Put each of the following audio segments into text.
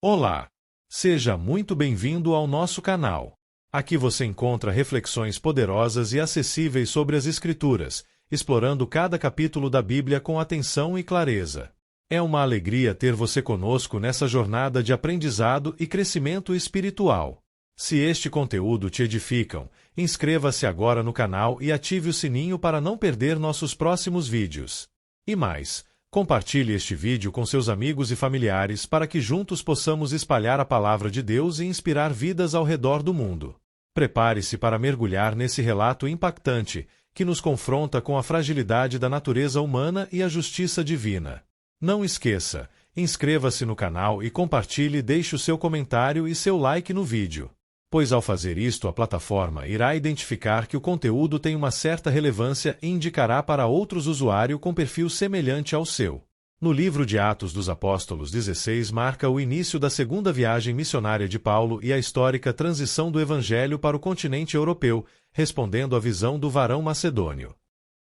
Olá! Seja muito bem-vindo ao nosso canal. Aqui você encontra reflexões poderosas e acessíveis sobre as Escrituras, explorando cada capítulo da Bíblia com atenção e clareza. É uma alegria ter você conosco nessa jornada de aprendizado e crescimento espiritual. Se este conteúdo te edificam, inscreva-se agora no canal e ative o sininho para não perder nossos próximos vídeos. E mais, compartilhe este vídeo com seus amigos e familiares para que juntos possamos espalhar a palavra de Deus e inspirar vidas ao redor do mundo. Prepare-se para mergulhar nesse relato impactante que nos confronta com a fragilidade da natureza humana e a justiça divina. Não esqueça, inscreva-se no canal e compartilhe e deixe o seu comentário e seu like no vídeo. Pois ao fazer isto a plataforma irá identificar que o conteúdo tem uma certa relevância e indicará para outros usuários com perfil semelhante ao seu. No livro de Atos dos Apóstolos 16 marca o início da segunda viagem missionária de Paulo e a histórica transição do Evangelho para o continente europeu, respondendo à visão do varão macedônio.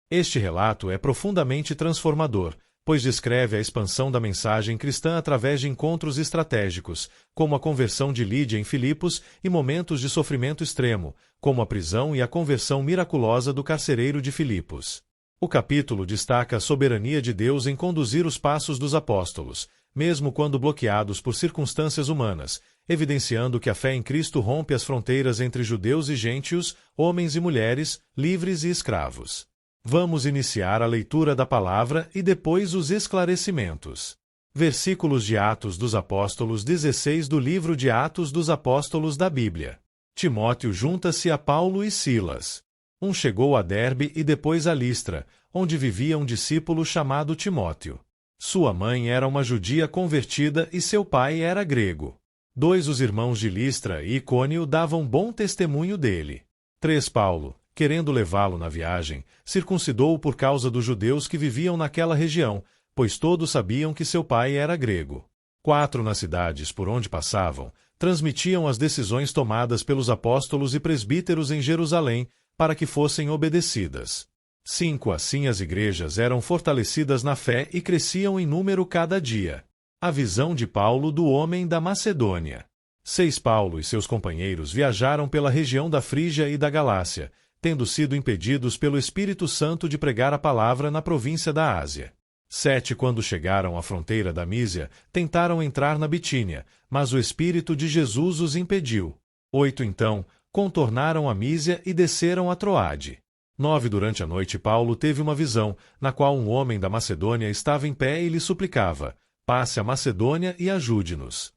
Este relato é profundamente transformador, pois descreve a expansão da mensagem cristã através de encontros estratégicos, como a conversão de Lídia em Filipos, e momentos de sofrimento extremo, como a prisão e a conversão miraculosa do carcereiro de Filipos. O capítulo destaca a soberania de Deus em conduzir os passos dos apóstolos, mesmo quando bloqueados por circunstâncias humanas, evidenciando que a fé em Cristo rompe as fronteiras entre judeus e gentios, homens e mulheres, livres e escravos. Vamos iniciar a leitura da palavra e depois os esclarecimentos. Versículos de Atos dos Apóstolos 16 do livro de Atos dos Apóstolos da Bíblia. Timóteo junta-se a Paulo e Silas. Um chegou a Derbe e depois a Listra, onde vivia um discípulo chamado Timóteo. Sua mãe era uma judia convertida e seu pai era grego. 2 Os irmãos de Listra e Icônio davam bom testemunho dele. 3 Paulo, querendo levá-lo na viagem, circuncidou-o por causa dos judeus que viviam naquela região, pois todos sabiam que seu pai era grego. 4 Nas cidades por onde passavam, transmitiam as decisões tomadas pelos apóstolos e presbíteros em Jerusalém, para que fossem obedecidas. 5 Assim as igrejas eram fortalecidas na fé e cresciam em número cada dia. A visão de Paulo do homem da Macedônia. 6 Paulo e seus companheiros viajaram pela região da Frígia e da Galácia, tendo sido impedidos pelo Espírito Santo de pregar a palavra na província da Ásia. 7 Quando chegaram à fronteira da Mísia, tentaram entrar na Bitínia, mas o Espírito de Jesus os impediu. 8 Então, contornaram a Mísia e desceram a Troade. 9 Durante a noite Paulo teve uma visão, na qual um homem da Macedônia estava em pé e lhe suplicava: passe a Macedônia e ajude-nos.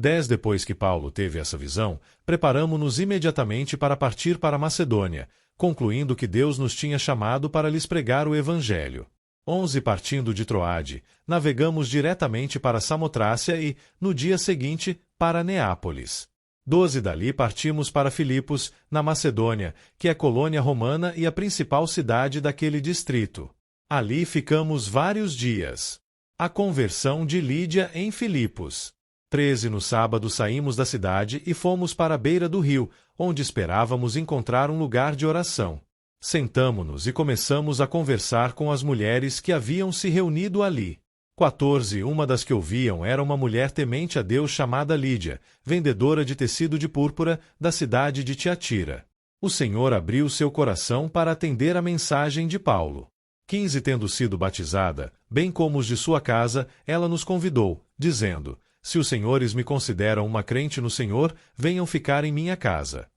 10 Depois que Paulo teve essa visão, preparamo-nos imediatamente para partir para a Macedônia, concluindo que Deus nos tinha chamado para lhes pregar o Evangelho. 11 Partindo de Troade, navegamos diretamente para Samotrácia e, no dia seguinte, para Neápolis. 12 Dali partimos para Filipos, na Macedônia, que é colônia romana e a principal cidade daquele distrito. Ali ficamos vários dias. A conversão de Lídia em Filipos. 13 No sábado saímos da cidade e fomos para a beira do rio, onde esperávamos encontrar um lugar de oração. Sentamo-nos e começamos a conversar com as mulheres que haviam se reunido ali. 14 Uma das que ouviam era uma mulher temente a Deus chamada Lídia, vendedora de tecido de púrpura, da cidade de Tiatira. O Senhor abriu seu coração para atender a mensagem de Paulo. 15 Tendo sido batizada, bem como os de sua casa, ela nos convidou, dizendo: se os senhores me consideram uma crente no Senhor, venham ficar em minha casa.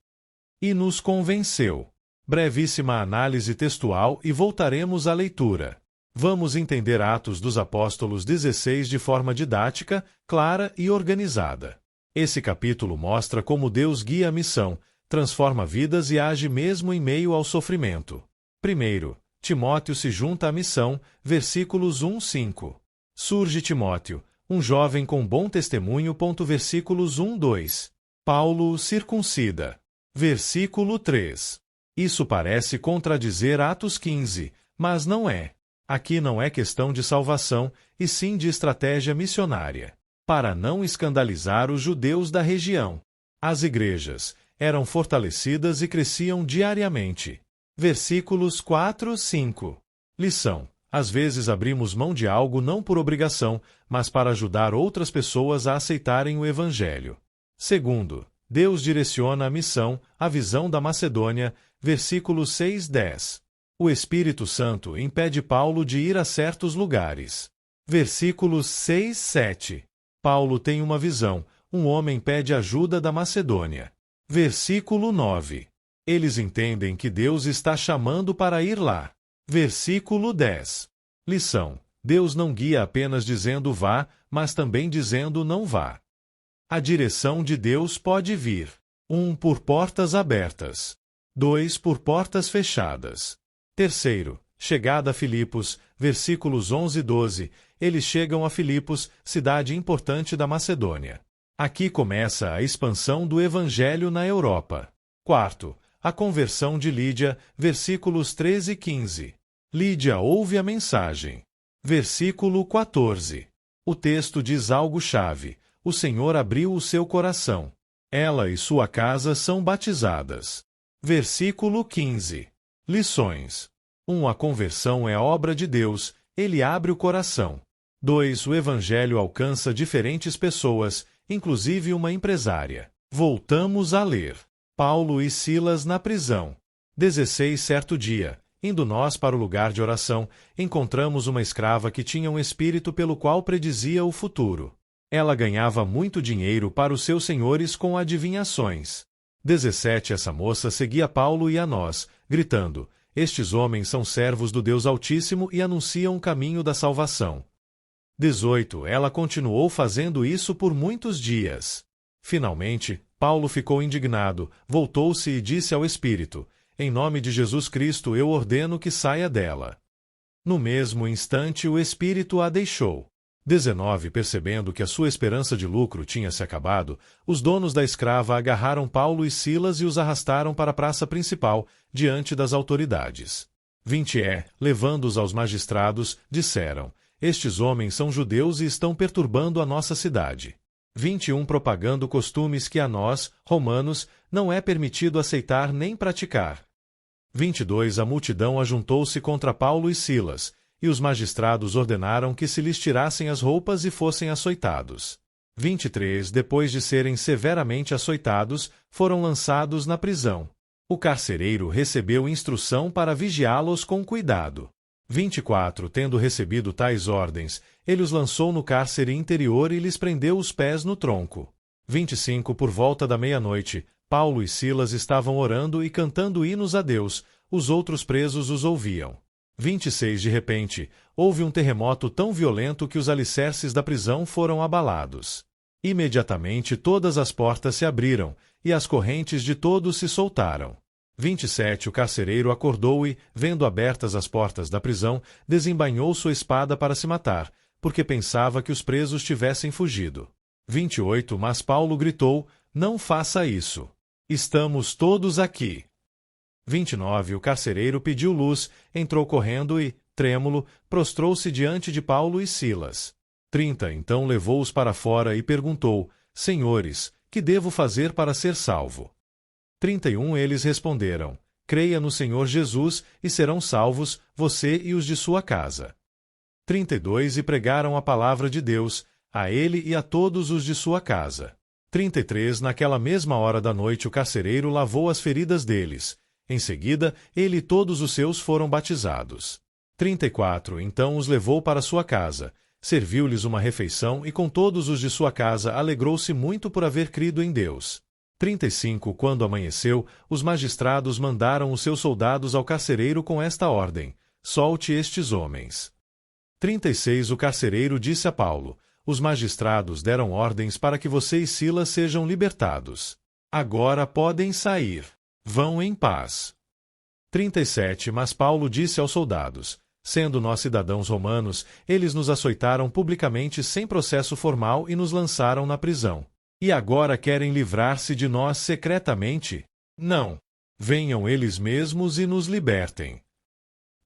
E nos convenceu. Brevíssima análise textual e voltaremos à leitura. Vamos entender Atos dos Apóstolos 16 de forma didática, clara e organizada. Esse capítulo mostra como Deus guia a missão, transforma vidas e age mesmo em meio ao sofrimento. Primeiro, Timóteo se junta à missão, versículos 1-5. Surge Timóteo, um jovem com bom testemunho. Versículos 1-2. Paulo o circuncida. Versículo 3. Isso parece contradizer Atos 15, mas não é. Aqui não é questão de salvação, e sim de estratégia missionária. Para não escandalizar os judeus da região. As igrejas eram fortalecidas e cresciam diariamente. Versículos 4-5. Lição: Às vezes abrimos mão de algo não por obrigação, mas para ajudar outras pessoas a aceitarem o Evangelho. Segundo, Deus direciona a missão, a visão da Macedônia, versículos 6-10. O Espírito Santo impede Paulo de ir a certos lugares. Versículos 6-7. Paulo tem uma visão, um homem pede ajuda da Macedônia. Versículo 9. Eles entendem que Deus está chamando para ir lá. Versículo 10. Lição: Deus não guia apenas dizendo vá, mas também dizendo não vá. A direção de Deus pode vir: 1. Por portas abertas. 2. Por portas fechadas. Terceiro, chegada a Filipos, versículos 11 e 12. Eles chegam a Filipos, cidade importante da Macedônia. Aqui começa a expansão do Evangelho na Europa. Quarto, a conversão de Lídia, versículos 13 e 15. Lídia ouve a mensagem. Versículo 14. O texto diz algo-chave: o Senhor abriu o seu coração. Ela e sua casa são batizadas. Versículo 15. Lições. 1. A conversão é obra de Deus, ele abre o coração. 2. O Evangelho alcança diferentes pessoas, inclusive uma empresária. Voltamos a ler. Paulo e Silas na prisão. 16. Certo dia, indo nós para o lugar de oração, encontramos uma escrava que tinha um espírito pelo qual predizia o futuro. Ela ganhava muito dinheiro para os seus senhores com adivinhações. 17. Essa moça seguia Paulo e a nós, gritando: estes homens são servos do Deus Altíssimo e anunciam o caminho da salvação. 18. Ela continuou fazendo isso por muitos dias. Finalmente, Paulo ficou indignado, voltou-se e disse ao Espírito: em nome de Jesus Cristo eu ordeno que saia dela. No mesmo instante o Espírito a deixou. 19. Percebendo que a sua esperança de lucro tinha se acabado, os donos da escrava agarraram Paulo e Silas e os arrastaram para a praça principal, diante das autoridades. 20. Levando-os aos magistrados, disseram: estes homens são judeus e estão perturbando a nossa cidade. 21. Propagando costumes que a nós, romanos, não é permitido aceitar nem praticar. 22. A multidão ajuntou-se contra Paulo e Silas, e os magistrados ordenaram que se lhes tirassem as roupas e fossem açoitados. 23. Depois de serem severamente açoitados, foram lançados na prisão. O carcereiro recebeu instrução para vigiá-los com cuidado. 24. Tendo recebido tais ordens, ele os lançou no cárcere interior e lhes prendeu os pés no tronco. 25. Por volta da meia-noite, Paulo e Silas estavam orando e cantando hinos a Deus, os outros presos os ouviam. 26. De repente, houve um terremoto tão violento que os alicerces da prisão foram abalados. Imediatamente todas as portas se abriram, e as correntes de todos se soltaram. 27. O carcereiro acordou e, vendo abertas as portas da prisão, desembainhou sua espada para se matar, porque pensava que os presos tivessem fugido. 28. Mas Paulo gritou: não faça isso. Estamos todos aqui. 29. O carcereiro pediu luz, entrou correndo e, trêmulo, prostrou-se diante de Paulo e Silas. 30. Então levou-os para fora e perguntou: senhores, que devo fazer para ser salvo? 31. Eles responderam: creia no Senhor Jesus, e serão salvos, você e os de sua casa. 32. E pregaram a palavra de Deus, a ele e a todos os de sua casa. 33. Naquela mesma hora da noite o carcereiro lavou as feridas deles. Em seguida, ele e todos os seus foram batizados. 34. Então os levou para sua casa, serviu-lhes uma refeição e com todos os de sua casa alegrou-se muito por haver crido em Deus. 35. Quando amanheceu, os magistrados mandaram os seus soldados ao carcereiro com esta ordem: solte estes homens. 36. O carcereiro disse a Paulo: os magistrados deram ordens para que você e Silas sejam libertados. Agora podem sair. Vão em paz. 37. Mas Paulo disse aos soldados: sendo nós cidadãos romanos, eles nos açoitaram publicamente sem processo formal e nos lançaram na prisão. E agora querem livrar-se de nós secretamente? Não. Venham eles mesmos e nos libertem.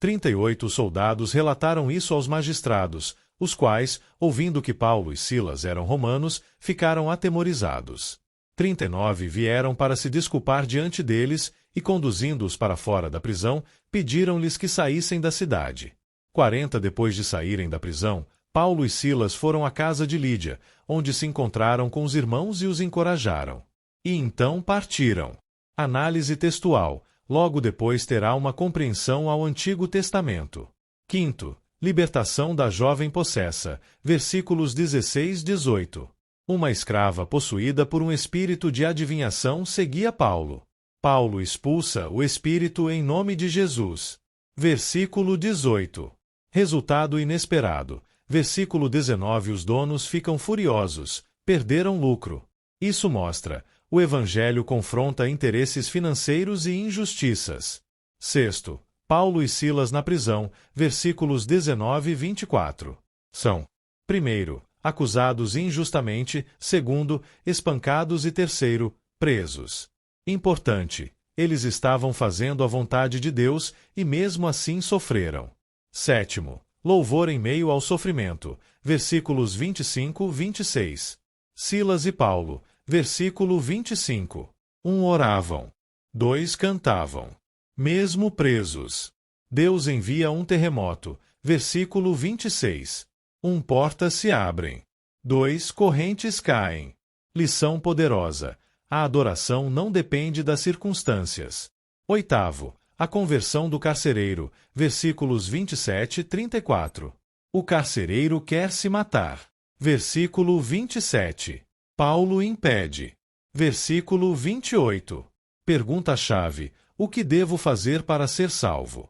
38. Os soldados relataram isso aos magistrados, os quais, ouvindo que Paulo e Silas eram romanos, ficaram atemorizados. 39. Vieram para se desculpar diante deles e, conduzindo-os para fora da prisão, pediram-lhes que saíssem da cidade. 40 depois de saírem da prisão, Paulo e Silas foram à casa de Lídia, onde se encontraram com os irmãos e os encorajaram. E então partiram. Análise textual. Logo depois terá uma compreensão ao Antigo Testamento. Quinto, libertação da jovem possessa, versículos 16-18. Uma escrava possuída por um espírito de adivinhação seguia Paulo. Paulo expulsa o espírito em nome de Jesus. Versículo 18. Resultado inesperado. Versículo 19. Os donos ficam furiosos, perderam lucro. Isso mostra, o Evangelho confronta interesses financeiros e injustiças. Sexto, Paulo e Silas na prisão, versículos 19 e 24. São: primeiro, acusados injustamente; segundo, espancados; e terceiro, presos. Importante, eles estavam fazendo a vontade de Deus e mesmo assim sofreram. Sétimo, louvor em meio ao sofrimento, versículos 25-26. Silas e Paulo, versículo 25. 1. Oravam. 2. Cantavam. Mesmo presos. Deus envia um terremoto, versículo 26. 1. Portas se abrem. 2. Correntes caem. Lição poderosa. A adoração não depende das circunstâncias. 8. A conversão do carcereiro, versículos 27-34. O carcereiro quer se matar. Versículo 27. Paulo impede. Versículo 28. Pergunta-chave: o que devo fazer para ser salvo?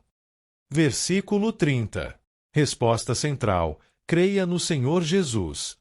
Versículo 30. Resposta central: creia no Senhor Jesus.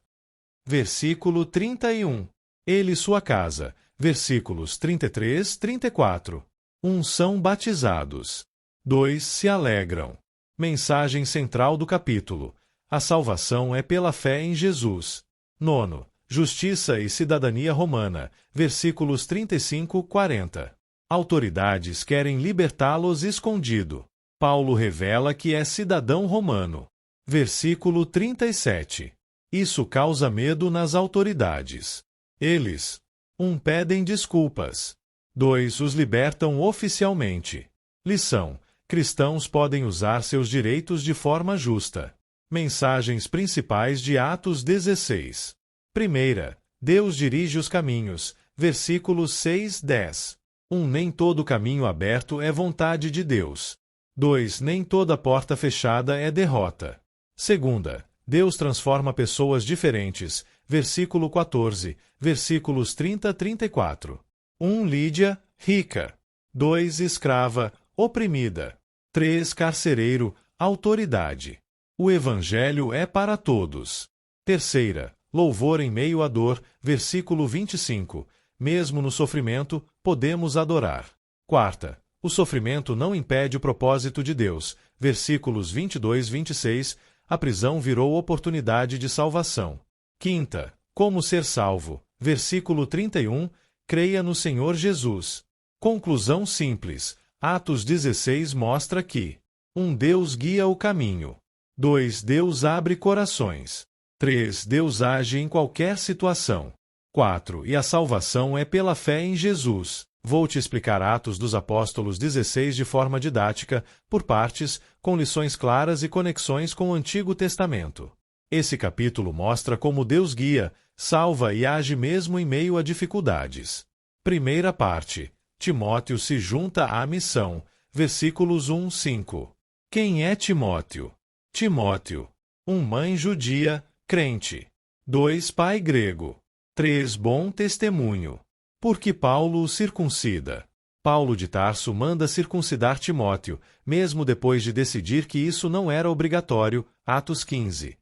Versículo 31. Ele e sua casa. Versículos 33-34. 1. São batizados. 2. Se alegram. Mensagem central do capítulo: a salvação é pela fé em Jesus. 9. Justiça e cidadania romana. Versículos 35-40. Autoridades querem libertá-los escondido. Paulo revela que é cidadão romano. Versículo 37. Isso causa medo nas autoridades. Eles: 1. Pedem desculpas. 2. Os libertam oficialmente. Lição: cristãos podem usar seus direitos de forma justa. Mensagens principais de Atos 16. Primeira, Deus dirige os caminhos. Versículos 6-10. 1. Nem todo caminho aberto é vontade de Deus. 2. Nem toda porta fechada é derrota. Segunda, Deus transforma pessoas diferentes. Versículo 14, versículos 30-34. 1. Lídia, rica. 2. Escrava, oprimida. 3. Carcereiro, autoridade. O Evangelho é para todos. Terceira, louvor em meio à dor. Versículo 25. Mesmo no sofrimento, podemos adorar. Quarta, o sofrimento não impede o propósito de Deus. Versículos 22-26. A prisão virou oportunidade de salvação. Quinta, como ser salvo. Versículo 31. Creia no Senhor Jesus. Conclusão simples. Atos 16 mostra que: 1. Deus guia o caminho. 2. Deus abre corações. 3. Deus age em qualquer situação. 4. E a salvação é pela fé em Jesus. Vou te explicar Atos dos Apóstolos 16 de forma didática, por partes, com lições claras e conexões com o Antigo Testamento. Esse capítulo mostra como Deus guia, salva e age mesmo em meio a dificuldades. Primeira parte. Timóteo se junta à missão. Versículos 1-5. Quem é Timóteo? Timóteo. 1. Mãe judia, crente. 2. Pai grego. 3. Bom testemunho. Porque Paulo o circuncida. Paulo de Tarso manda circuncidar Timóteo, mesmo depois de decidir que isso não era obrigatório. Atos 15.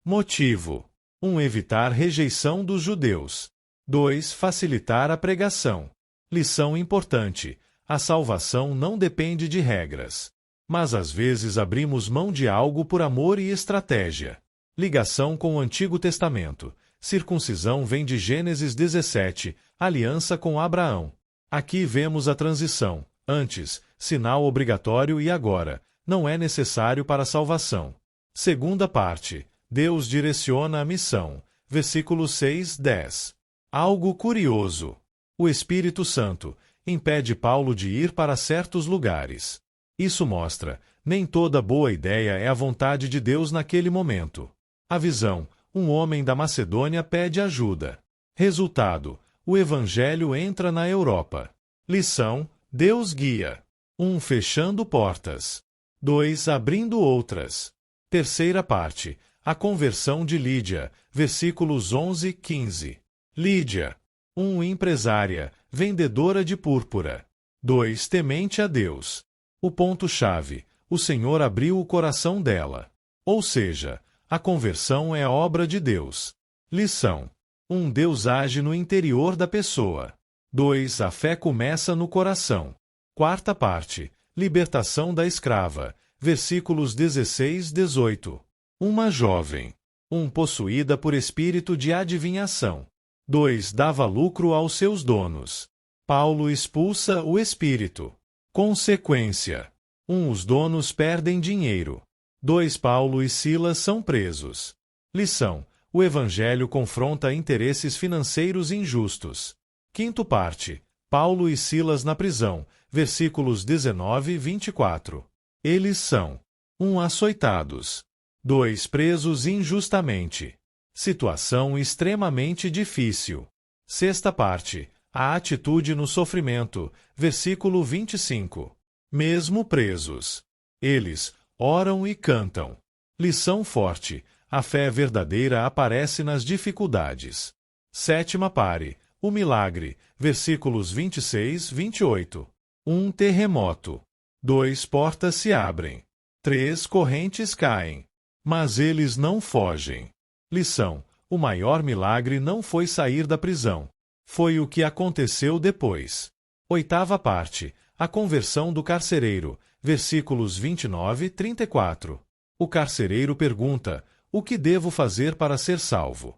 Motivo: 1. Evitar rejeição dos judeus. 2. Facilitar a pregação. Lição importante: a salvação não depende de regras. Mas às vezes abrimos mão de algo por amor e estratégia. Ligação com o Antigo Testamento. Circuncisão vem de Gênesis 17, aliança com Abraão. Aqui vemos a transição. Antes, sinal obrigatório, e agora, não é necessário para a salvação. Segunda parte. Deus direciona a missão. Versículos 6-10. Algo curioso. O Espírito Santo impede Paulo de ir para certos lugares. Isso mostra, Nem toda boa ideia é a vontade de Deus naquele momento. A visão: um homem da Macedônia pede ajuda. Resultado: o Evangelho entra na Europa. Lição: Deus guia. 1. Fechando portas. 2. Abrindo outras. Terceira parte: a conversão de Lídia, versículos 11 e 15. Lídia: 1. Empresária, vendedora de púrpura. 2. Temente a Deus. O ponto-chave: o Senhor abriu o coração dela. Ou seja, a conversão é obra de Deus. Lição: 1. Deus age no interior da pessoa. 2. A fé começa no coração. Quarta parte: libertação da escrava, versículos 16 e 18. Uma jovem. 1. Possuída por espírito de adivinhação. 2. Dava lucro aos seus donos. Paulo expulsa o espírito. Consequência: 1. Os donos perdem dinheiro. 2. Paulo e Silas são presos. Lição: o Evangelho confronta interesses financeiros injustos. Quinta parte: Paulo e Silas na prisão, versículos 19 e 24. Eles são: 1. Açoitados. 2. Presos injustamente. Situação extremamente difícil. Sexta parte: a atitude no sofrimento, versículo 25. Mesmo presos, eles oram e cantam. Lição forte: a fé verdadeira aparece nas dificuldades. Sétima parte: o milagre, versículos 26 e 28. 1. Terremoto. 2. Portas se abrem. 3. Correntes caem. Mas eles não fogem. Lição: o maior milagre não foi sair da prisão. Foi o que aconteceu depois. Oitava parte: a conversão do carcereiro, versículos 29 e 34. O carcereiro pergunta: o que devo fazer para ser salvo?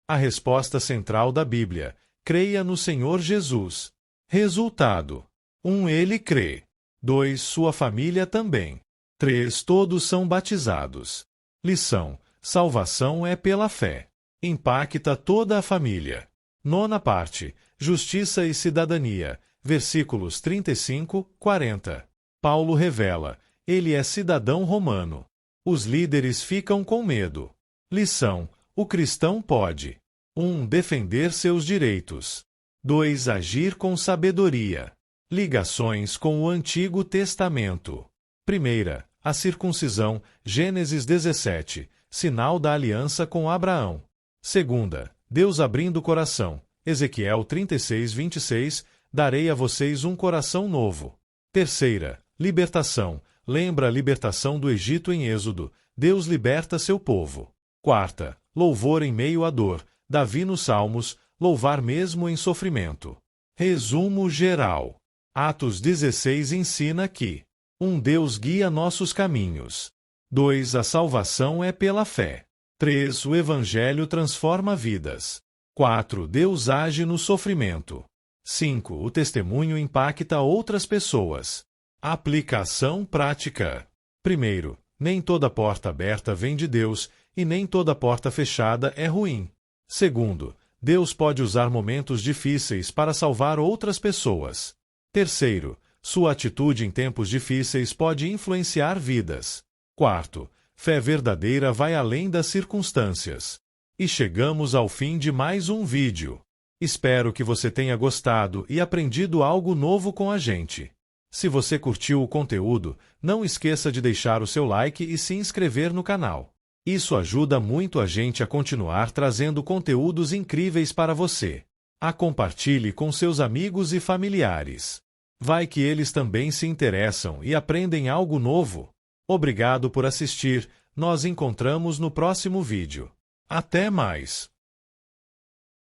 A resposta central da Bíblia: creia no Senhor Jesus. Resultado: 1. Ele crê. 2. Sua família também. 3. Todos são batizados. Lição: salvação é pela fé. Impacta toda a família. Nona parte: justiça e cidadania, versículos 35 e 40. Paulo revela: ele é cidadão romano. Os líderes ficam com medo. Lição: o cristão pode: 1. Defender seus direitos. 2. Agir com sabedoria. Ligações com o Antigo Testamento. Primeira: a circuncisão, Gênesis 17, sinal da aliança com Abraão. Segunda: Deus abrindo o coração, Ezequiel 36, 26, darei a vocês um coração novo. Terceira: libertação, lembra a libertação do Egito em Êxodo, Deus liberta seu povo. Quarta: louvor em meio à dor, Davi nos Salmos, louvar mesmo em sofrimento. Resumo geral: Atos 16 ensina que 1. Deus guia nossos caminhos. 2. A salvação é pela fé. 3. O Evangelho transforma vidas. 4. Deus age no sofrimento. 5. O testemunho impacta outras pessoas. Aplicação prática. Primeiro: nem toda porta aberta vem de Deus, e nem toda porta fechada é ruim. Segundo: Deus pode usar momentos difíceis para salvar outras pessoas. Terceiro: sua atitude em tempos difíceis pode influenciar vidas. Quarto: fé verdadeira vai além das circunstâncias. E chegamos ao fim de mais um vídeo. Espero que você tenha gostado e aprendido algo novo com a gente. Se você curtiu o conteúdo, não esqueça de deixar o seu like e se inscrever no canal. Isso ajuda muito a gente a continuar trazendo conteúdos incríveis para você. Compartilhe com seus amigos e familiares. Vai que eles também se interessam e aprendem algo novo. Obrigado por assistir. Nós encontramos no próximo vídeo. Até mais!